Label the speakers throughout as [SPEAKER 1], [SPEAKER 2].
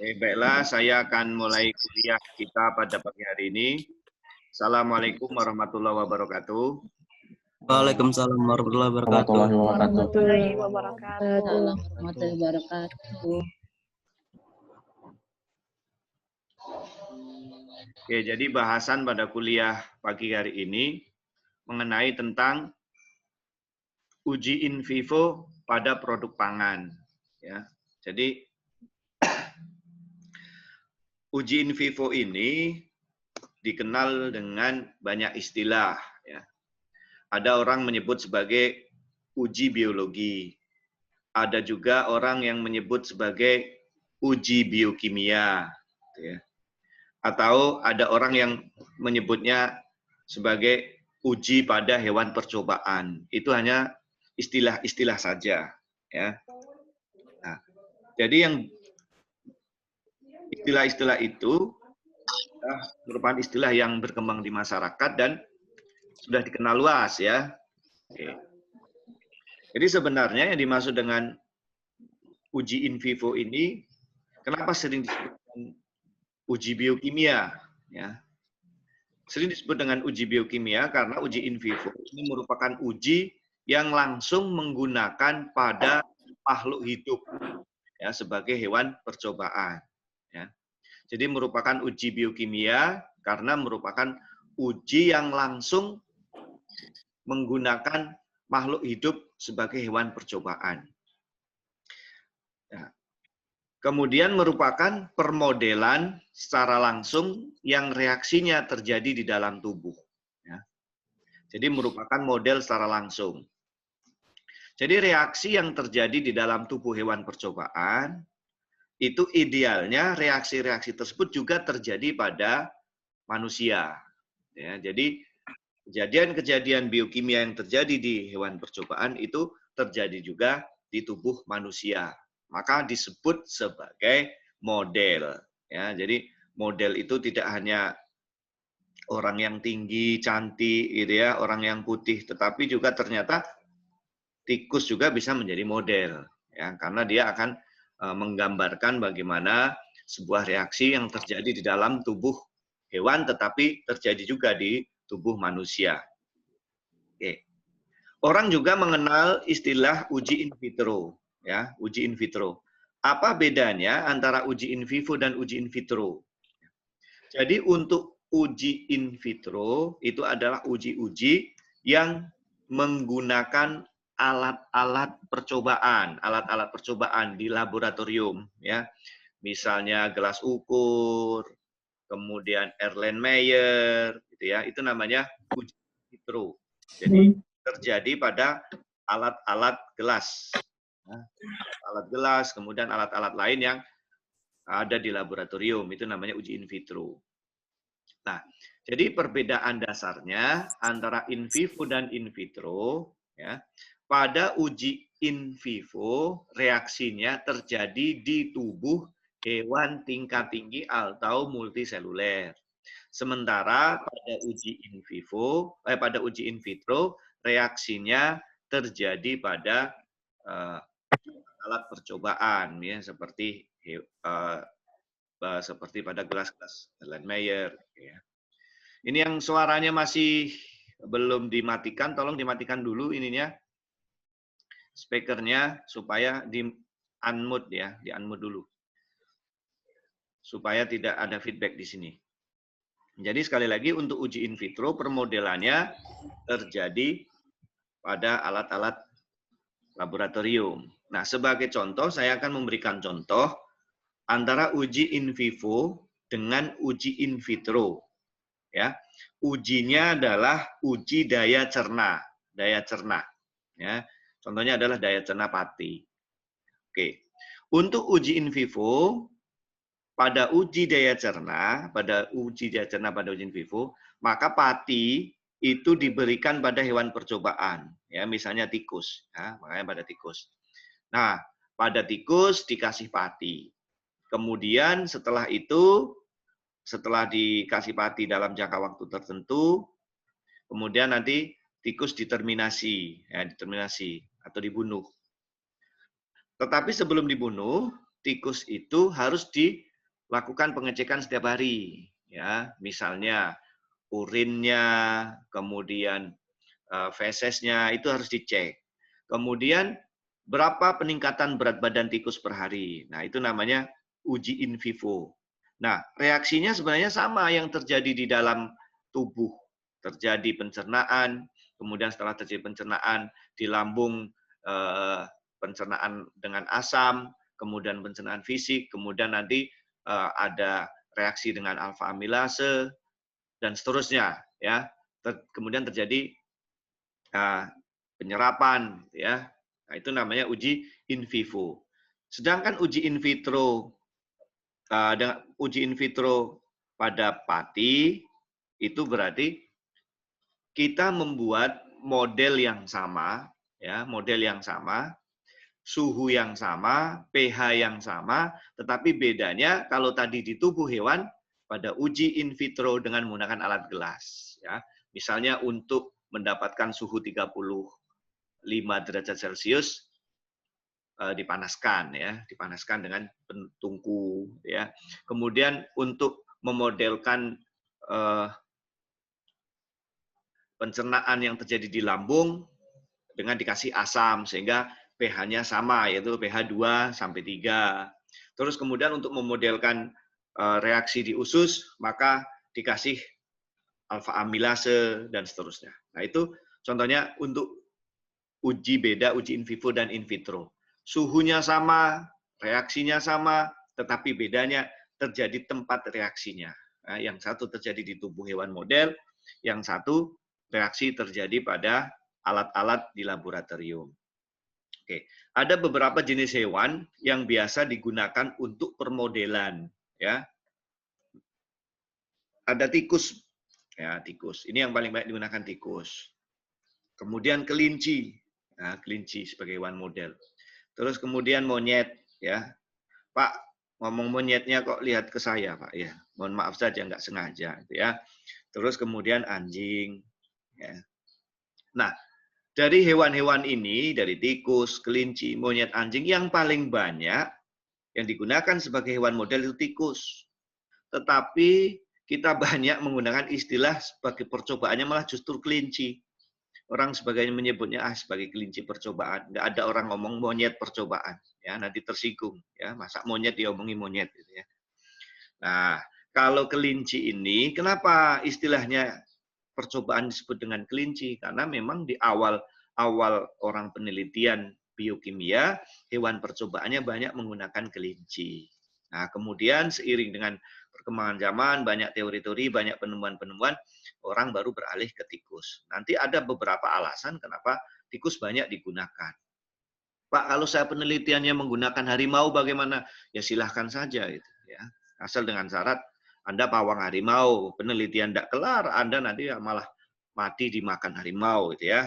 [SPEAKER 1] Baiklah, saya akan mulai kuliah kita pada pagi hari ini. Assalamualaikum warahmatullahi wabarakatuh.
[SPEAKER 2] Waalaikumsalam warahmatullahi wabarakatuh.
[SPEAKER 3] Warahmatullahi wabarakatuh.
[SPEAKER 4] Warahmatullahi wabarakatuh.
[SPEAKER 1] Oke, jadi bahasan pada kuliah pagi hari ini mengenai tentang uji in vivo pada produk pangan. Ya, jadi uji in vivo ini dikenal dengan banyak istilah. Ya. Ada orang menyebut sebagai uji biologi. Ada juga orang yang menyebut sebagai uji biokimia. Ya. Atau ada orang yang menyebutnya sebagai uji pada hewan percobaan. Itu hanya istilah-istilah saja. Ya. Nah, jadi yang istilah-istilah itu merupakan istilah yang berkembang di masyarakat dan sudah dikenal luas ya. Oke. Jadi sebenarnya yang dimaksud dengan uji in vivo ini, kenapa sering disebut dengan uji biokimia? Ya. Sering disebut dengan uji biokimia karena uji in vivo ini merupakan uji yang langsung menggunakan pada makhluk hidup ya sebagai hewan percobaan. Ya. Jadi merupakan uji biokimia karena merupakan uji yang langsung menggunakan makhluk hidup sebagai hewan percobaan. Nah, kemudian merupakan permodelan secara langsung yang reaksinya terjadi di dalam tubuh. Ya. Jadi merupakan model secara langsung. Jadi reaksi yang terjadi di dalam tubuh hewan percobaan, itu idealnya reaksi-reaksi tersebut juga terjadi pada manusia. Ya, jadi kejadian-kejadian biokimia yang terjadi di hewan percobaan itu terjadi juga di tubuh manusia. Maka disebut sebagai model. Ya, jadi model itu tidak hanya orang yang tinggi, cantik, gitu ya, orang yang putih, tetapi juga ternyata tikus juga bisa menjadi model, ya, karena dia akan menggambarkan bagaimana sebuah reaksi yang terjadi di dalam tubuh hewan, tetapi terjadi juga di tubuh manusia. Oke. Orang juga mengenal istilah uji in vitro, ya, uji in vitro. Apa bedanya antara uji in vivo dan uji in vitro? Jadi untuk uji in vitro itu adalah uji-uji yang menggunakan alat-alat percobaan di laboratorium, ya. Misalnya gelas ukur, kemudian Erlenmeyer, gitu ya. Itu namanya uji in vitro. Jadi terjadi pada alat-alat gelas. Alat gelas, kemudian alat-alat lain yang ada di laboratorium, itu namanya uji in vitro. Nah, jadi perbedaan dasarnya antara in vivo dan in vitro, ya, pada uji in vivo reaksinya terjadi di tubuh hewan tingkat tinggi atau multiseluler. Sementara pada uji in vivo, pada uji in vitro reaksinya terjadi pada alat percobaan, ya, seperti pada gelas-gelas Erlenmeyer. Ya. Ini yang suaranya masih belum dimatikan, tolong dimatikan dulu ininya, speakernya supaya di unmute ya, di unmute dulu, supaya tidak ada feedback di sini. Jadi sekali lagi untuk uji in vitro permodelannya terjadi pada alat-alat laboratorium. Nah, sebagai contoh saya akan memberikan contoh antara uji in vivo dengan uji in vitro. Ya, ujinya adalah uji daya cerna, ya. Contohnya adalah daya cerna pati. Oke. Untuk uji in vivo pada uji daya cerna pada uji in vivo, maka pati itu diberikan pada hewan percobaan, ya, misalnya tikus, ya, makanya pada tikus. Nah, pada tikus dikasih pati. Kemudian setelah itu, setelah dikasih pati dalam jangka waktu tertentu, kemudian nanti tikus diterminasi, ya, atau dibunuh. Tetapi sebelum dibunuh, tikus itu harus lakukan pengecekan setiap hari, ya, misalnya urinnya, kemudian fesesnya itu harus dicek. Kemudian berapa peningkatan berat badan tikus per hari. Nah, itu namanya uji in vivo. Nah, reaksinya sebenarnya sama yang terjadi di dalam tubuh. Terjadi pencernaan, kemudian setelah terjadi pencernaan di lambung, pencernaan dengan asam, kemudian pencernaan fisik, kemudian nanti ada reaksi dengan alfa amilase dan seterusnya, ya. Kemudian terjadi penyerapan, ya. Nah, itu namanya uji in vivo. Sedangkan uji in vitro pada pati itu berarti kita membuat model yang sama, ya, model yang sama, suhu yang sama, pH yang sama, tetapi bedanya kalau tadi di tubuh hewan pada uji in vitro dengan menggunakan alat gelas, ya. Misalnya untuk mendapatkan suhu 35 derajat Celcius dipanaskan, ya, dipanaskan dengan tungku, ya. Kemudian untuk memodelkan pencernaan yang terjadi di lambung dengan dikasih asam sehingga pH-nya sama, yaitu pH 2 sampai 3. Terus kemudian untuk memodelkan reaksi di usus maka dikasih alfa amilase dan seterusnya. Nah, itu contohnya untuk uji beda, uji in vivo dan in vitro. Suhunya sama, reaksinya sama, tetapi bedanya terjadi tempat reaksinya. Nah, yang satu terjadi di tubuh hewan model, yang satu reaksi terjadi pada alat-alat di laboratorium. Oke, ada beberapa jenis hewan yang biasa digunakan untuk permodelan, ya. Ada tikus, ya, tikus. Ini yang paling banyak digunakan tikus. Kemudian kelinci, nah, kelinci sebagai hewan model. Terus kemudian monyet, ya. Pak, ngomong monyetnya kok lihat ke saya, Pak, ya. Mohon maaf saja, nggak sengaja, ya. Terus kemudian anjing, ya. Nah, dari hewan-hewan ini, dari tikus, kelinci, monyet, anjing, yang paling banyak yang digunakan sebagai hewan model itu tikus. Tetapi kita banyak menggunakan istilah sebagai percobaannya malah justru kelinci. Orang sebagainya menyebutnya sebagai kelinci percobaan. Nggak ada orang ngomong monyet percobaan. Ya, nanti tersinggung. Ya, masa monyet diomongin monyet. Gitu ya. Nah, kalau kelinci ini, kenapa istilahnya percobaan disebut dengan kelinci? Karena memang di awal orang penelitian biokimia, hewan percobaannya banyak menggunakan kelinci. Nah, kemudian seiring dengan perkembangan zaman, banyak teori-teori, banyak penemuan-penemuan, orang baru beralih ke tikus. Nanti ada beberapa alasan kenapa tikus banyak digunakan. Pak, kalau saya penelitiannya menggunakan harimau bagaimana? Ya silahkan saja, gitu, ya. Asal dengan syarat Anda pawang harimau, penelitian tidak kelar, Anda nanti malah mati dimakan harimau, gitu ya.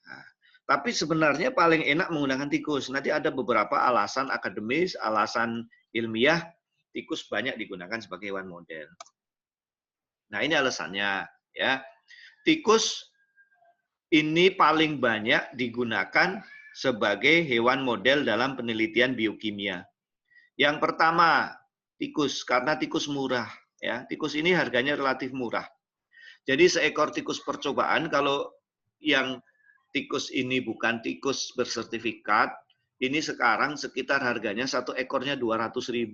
[SPEAKER 1] Nah, tapi sebenarnya paling enak menggunakan tikus. Nanti ada beberapa alasan akademis, alasan ilmiah, tikus banyak digunakan sebagai hewan model. Nah, ini alasannya, ya. Tikus ini paling banyak digunakan sebagai hewan model dalam penelitian biokimia. Yang pertama, tikus, karena tikus murah, ya. Tikus ini harganya relatif murah. Jadi seekor tikus percobaan, kalau yang tikus ini bukan tikus bersertifikat, ini sekarang sekitar harganya satu ekornya 200.000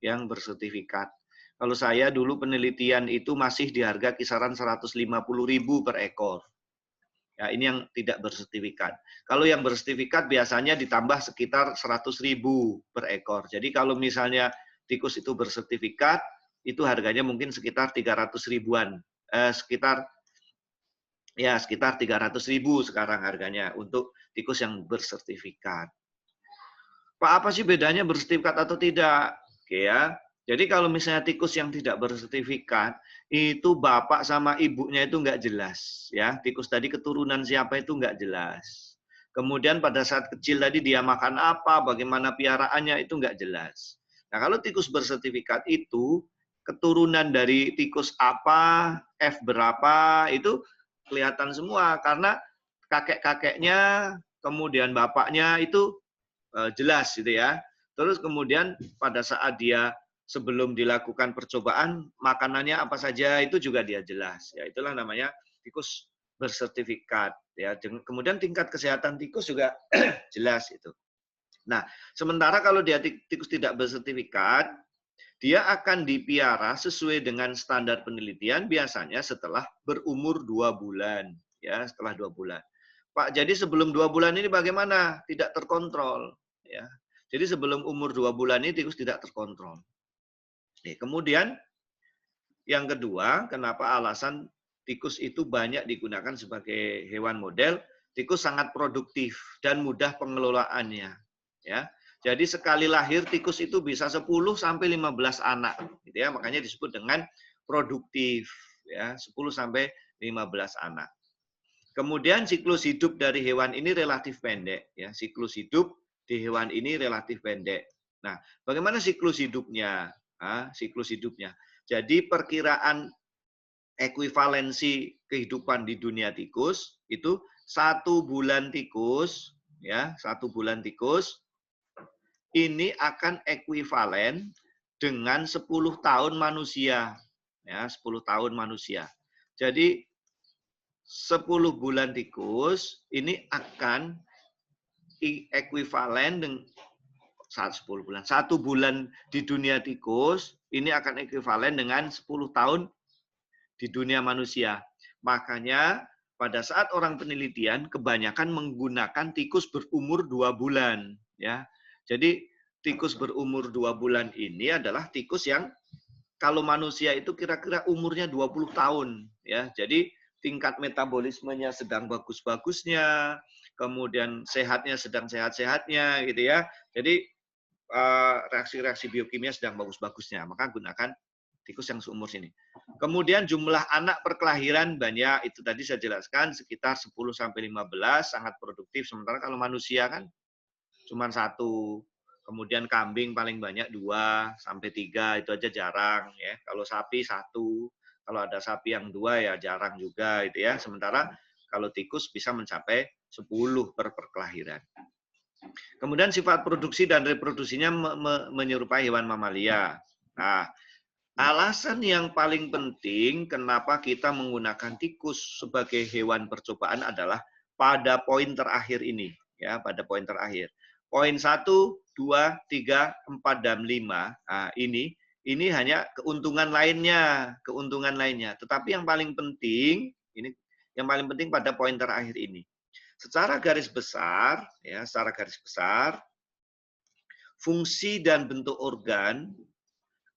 [SPEAKER 1] yang bersertifikat. Kalau saya dulu penelitian itu masih di harga kisaran 150.000 per ekor. Ya, ini yang tidak bersertifikat. Kalau yang bersertifikat biasanya ditambah sekitar 100.000 per ekor. Jadi kalau misalnya tikus itu bersertifikat, itu harganya mungkin sekitar 300 ribuan. Sekitar 300.000 sekarang harganya untuk tikus yang bersertifikat. Pak, apa sih bedanya bersertifikat atau tidak? Oke, ya. Jadi kalau misalnya tikus yang tidak bersertifikat, itu bapak sama ibunya itu nggak jelas. Ya, tikus tadi keturunan siapa itu nggak jelas. Kemudian pada saat kecil tadi dia makan apa, bagaimana piaraannya itu nggak jelas. Nah, kalau tikus bersertifikat itu, keturunan dari tikus apa, F berapa, itu kelihatan semua. Karena kakek-kakeknya, kemudian bapaknya itu jelas gitu ya. Terus kemudian pada saat dia sebelum dilakukan percobaan makanannya apa saja itu juga dia jelas. Ya, itulah namanya tikus bersertifikat. Ya, kemudian tingkat kesehatan tikus juga jelas itu. Nah, sementara kalau dia tikus tidak bersertifikat, dia akan dipiara sesuai dengan standar penelitian biasanya setelah berumur 2 bulan. Ya, setelah 2 bulan. Pak, jadi sebelum 2 bulan ini bagaimana? Tidak terkontrol. Ya. Jadi sebelum umur 2 bulan ini tikus tidak terkontrol. Kemudian yang kedua, kenapa alasan tikus itu banyak digunakan sebagai hewan model? Tikus sangat produktif dan mudah pengelolaannya. Ya, jadi sekali lahir tikus itu bisa 10 sampai 15 anak, gitu ya. Makanya disebut dengan produktif, ya, 10 sampai 15 anak. Kemudian siklus hidup dari hewan ini relatif pendek, ya. Siklus hidup di hewan ini relatif pendek. Nah, bagaimana siklus hidupnya? Siklus hidupnya. Jadi perkiraan ekuivalensi kehidupan di dunia tikus itu 1 bulan tikus, ya, 1 bulan tikus ini akan ekuivalen dengan 10 tahun manusia, ya, 10 tahun manusia. Jadi 10 bulan tikus ini akan ekuivalen dengan 10 bulan. 1 bulan di dunia tikus ini akan ekuivalen dengan 10 tahun di dunia manusia. Makanya pada saat orang penelitian kebanyakan menggunakan tikus berumur 2 bulan, ya. Jadi tikus berumur 2 bulan ini adalah tikus yang kalau manusia itu kira-kira umurnya 20 tahun, ya. Jadi tingkat metabolismenya sedang bagus-bagusnya, kemudian sehatnya sedang sehat-sehatnya, gitu ya. Jadi reaksi-reaksi biokimia sedang bagus-bagusnya, maka gunakan tikus yang seumur sini. Kemudian jumlah anak per kelahiran banyak, itu tadi saya jelaskan sekitar 10 sampai 15 sangat produktif, sementara kalau manusia kan cuma 1. Kemudian kambing paling banyak 2 sampai 3, itu aja jarang ya. Kalau sapi 1, kalau ada sapi yang 2 ya jarang juga itu ya. Sementara kalau tikus bisa mencapai 10 per kelahiran. Kemudian sifat produksi dan reproduksinya menyerupai hewan mamalia. Nah, alasan yang paling penting kenapa kita menggunakan tikus sebagai hewan percobaan adalah pada poin terakhir ini, ya, pada poin terakhir. Poin 1, 2, 3, 4 dan 5. Nah, ini hanya keuntungan lainnya. Tetapi yang paling penting pada poin terakhir ini. Secara garis besar, fungsi dan bentuk organ,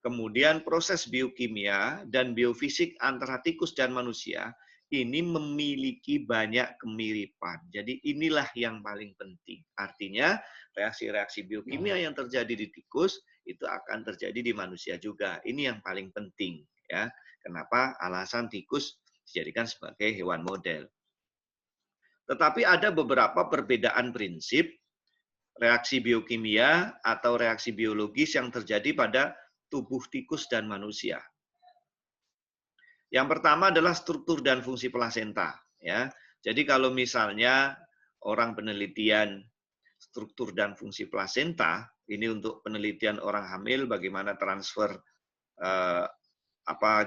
[SPEAKER 1] kemudian proses biokimia dan biofisik antara tikus dan manusia ini memiliki banyak kemiripan. Jadi inilah yang paling penting. Artinya reaksi-reaksi biokimia yang terjadi di tikus itu akan terjadi di manusia juga. Ini yang paling penting, ya. Kenapa alasan tikus dijadikan sebagai hewan model. Tetapi ada beberapa perbedaan prinsip reaksi biokimia atau reaksi biologis yang terjadi pada tubuh tikus dan manusia. Yang pertama adalah struktur dan fungsi plasenta. Ya. Jadi kalau misalnya orang penelitian struktur dan fungsi plasenta, ini untuk penelitian orang hamil, bagaimana transfer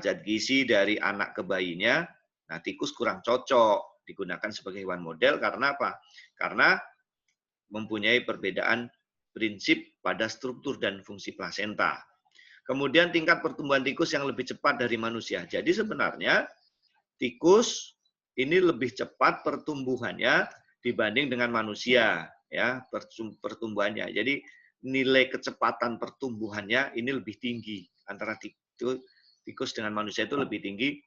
[SPEAKER 1] zat gizi dari anak ke bayinya. Nah, tikus kurang cocok digunakan sebagai hewan model karena apa? Karena mempunyai perbedaan prinsip pada struktur dan fungsi plasenta. Kemudian tingkat pertumbuhan tikus yang lebih cepat dari manusia. Jadi sebenarnya tikus ini lebih cepat pertumbuhannya dibanding dengan manusia, ya, pertumbuhannya. Jadi nilai kecepatan pertumbuhannya ini lebih tinggi antara tikus dengan manusia itu lebih tinggi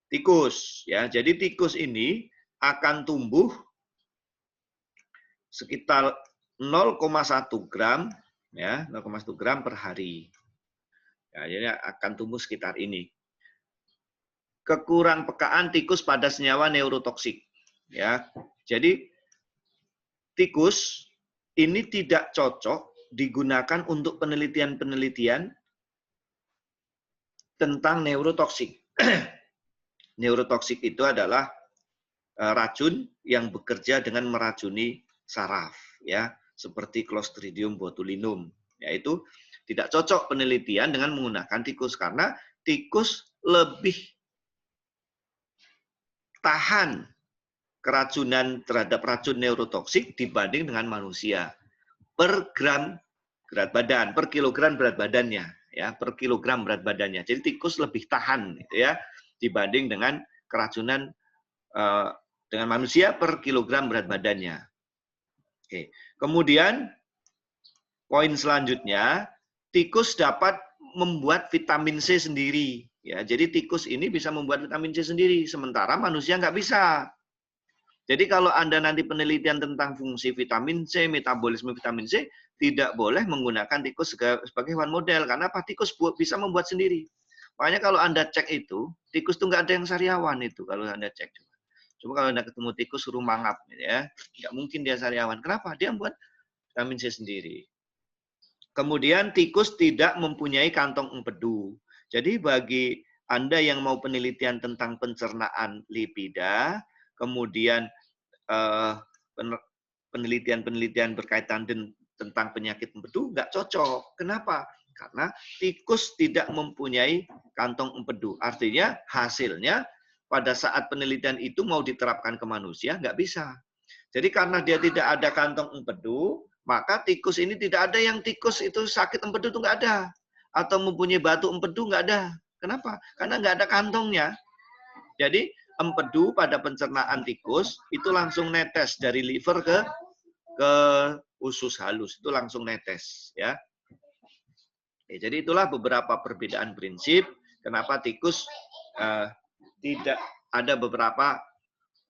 [SPEAKER 1] tikus, ya. Jadi tikus ini akan tumbuh sekitar 0,1 gram, ya, 0,1 gram per hari. Ya, jadi akan tumbuh sekitar ini. Kekurang pekaan tikus pada senyawa neurotoksik, ya. Jadi tikus ini tidak cocok digunakan untuk penelitian-penelitian tentang neurotoksik. Neurotoksik itu adalah racun yang bekerja dengan meracuni saraf, ya, seperti Clostridium botulinum, yaitu tidak cocok penelitian dengan menggunakan tikus karena tikus lebih tahan keracunan terhadap racun neurotoksik dibanding dengan manusia per gram berat badan, per kilogram berat badannya, ya, per kilogram berat badannya. Jadi tikus lebih tahan, gitu ya, dibanding dengan keracunan dengan manusia per kilogram berat badannya. Oke. Kemudian poin selanjutnya, tikus dapat membuat vitamin C sendiri. Ya, jadi tikus ini bisa membuat vitamin C sendiri, sementara manusia nggak bisa. Jadi kalau Anda nanti penelitian tentang fungsi vitamin C, metabolisme vitamin C, tidak boleh menggunakan tikus sebagai hewan model. Karena apa? Tikus bisa membuat sendiri. Makanya kalau Anda cek itu, tikus itu nggak ada yang sariawan itu kalau Anda cek. Cuma kalau Anda ketemu tikus suruh mangap, ya, nggak mungkin dia sariawan. Kenapa? Dia membuat vitamin C sendiri. Kemudian tikus tidak mempunyai kantong empedu. Jadi bagi Anda yang mau penelitian tentang pencernaan lipida, kemudian penelitian-penelitian berkaitan tentang penyakit empedu, nggak cocok. Kenapa? Karena tikus tidak mempunyai kantong empedu. Artinya hasilnya pada saat penelitian itu mau diterapkan ke manusia, nggak bisa. Jadi karena dia tidak ada kantong empedu, maka tikus ini tidak ada yang tikus itu sakit empedu itu nggak ada. Atau mempunyai batu empedu nggak ada. Kenapa? Karena nggak ada kantongnya. Jadi empedu pada pencernaan tikus itu langsung netes dari liver ke usus halus. Itu langsung netes. Ya. Oke, jadi itulah beberapa perbedaan prinsip kenapa tikus tidak ada beberapa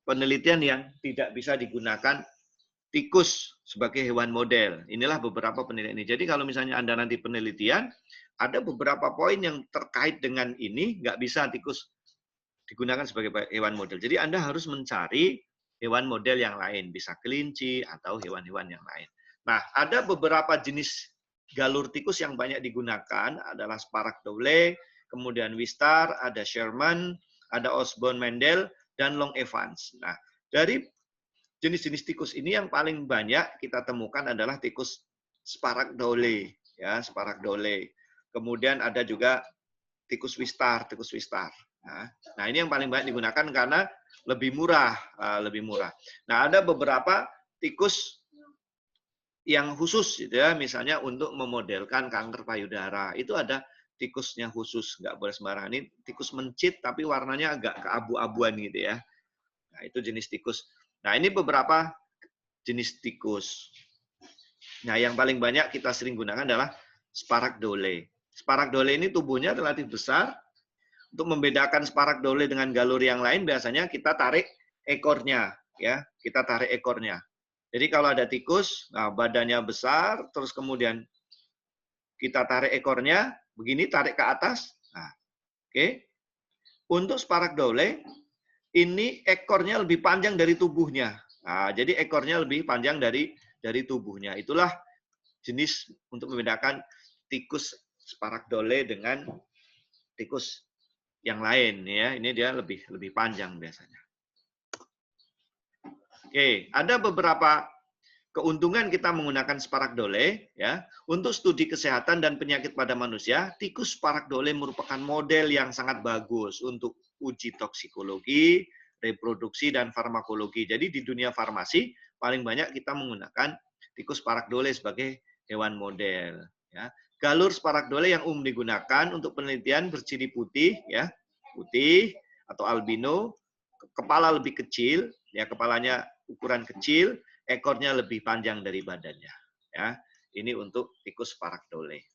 [SPEAKER 1] penelitian yang tidak bisa digunakan tikus sebagai hewan model. Inilah beberapa penelitian ini. Jadi kalau misalnya Anda nanti penelitian, ada beberapa poin yang terkait dengan ini, nggak bisa tikus digunakan sebagai hewan model. Jadi Anda harus mencari hewan model yang lain. Bisa kelinci atau hewan-hewan yang lain. Nah, ada beberapa jenis galur tikus yang banyak digunakan. Adalah Sparak Dowley, kemudian Wistar, ada Sherman, ada Osborne Mendel, dan Long Evans. Nah, dari jenis-jenis tikus ini yang paling banyak kita temukan adalah tikus Sparak Dowley, ya, Sparak Dowley. Kemudian ada juga tikus Wistar. Nah, ini yang paling banyak digunakan karena lebih murah, Nah, ada beberapa tikus yang khusus, gitu ya, misalnya untuk memodelkan kanker payudara. Itu ada tikusnya khusus, nggak boleh sembarangan. Ini tikus mencit tapi warnanya agak keabu-abuan gitu ya. Nah, itu jenis tikus. Nah, ini beberapa jenis tikus. Nah, yang paling banyak kita sering gunakan adalah Sparak Dowley. Sparak Dowley ini tubuhnya relatif besar. Untuk membedakan Sparak Dowley dengan galur yang lain, biasanya kita tarik ekornya, ya. Kita tarik ekornya. Jadi kalau ada tikus, nah badannya besar, terus kemudian kita tarik ekornya, begini tarik ke atas. Nah, oke. Untuk Sparak Dowley, ini ekornya lebih panjang dari tubuhnya. Nah, jadi ekornya lebih panjang dari tubuhnya. Itulah jenis untuk membedakan tikus Sparak Dowley dengan tikus yang lain, ya. Ini dia lebih panjang biasanya. Oke, ada beberapa keuntungan kita menggunakan Sparak Dowley, ya. Untuk studi kesehatan dan penyakit pada manusia, tikus Sparak Dowley merupakan model yang sangat bagus untuk uji toksikologi, reproduksi, dan farmakologi. Jadi di dunia farmasi paling banyak kita menggunakan tikus Sparak Dowley sebagai hewan model. Ya. Galur Sparak Dowley yang umum digunakan untuk penelitian berciri putih, ya, putih atau albino, kepala lebih kecil, ya, kepalanya ukuran kecil, ekornya lebih panjang dari badannya. Ya, ini untuk tikus Sparak Dowley.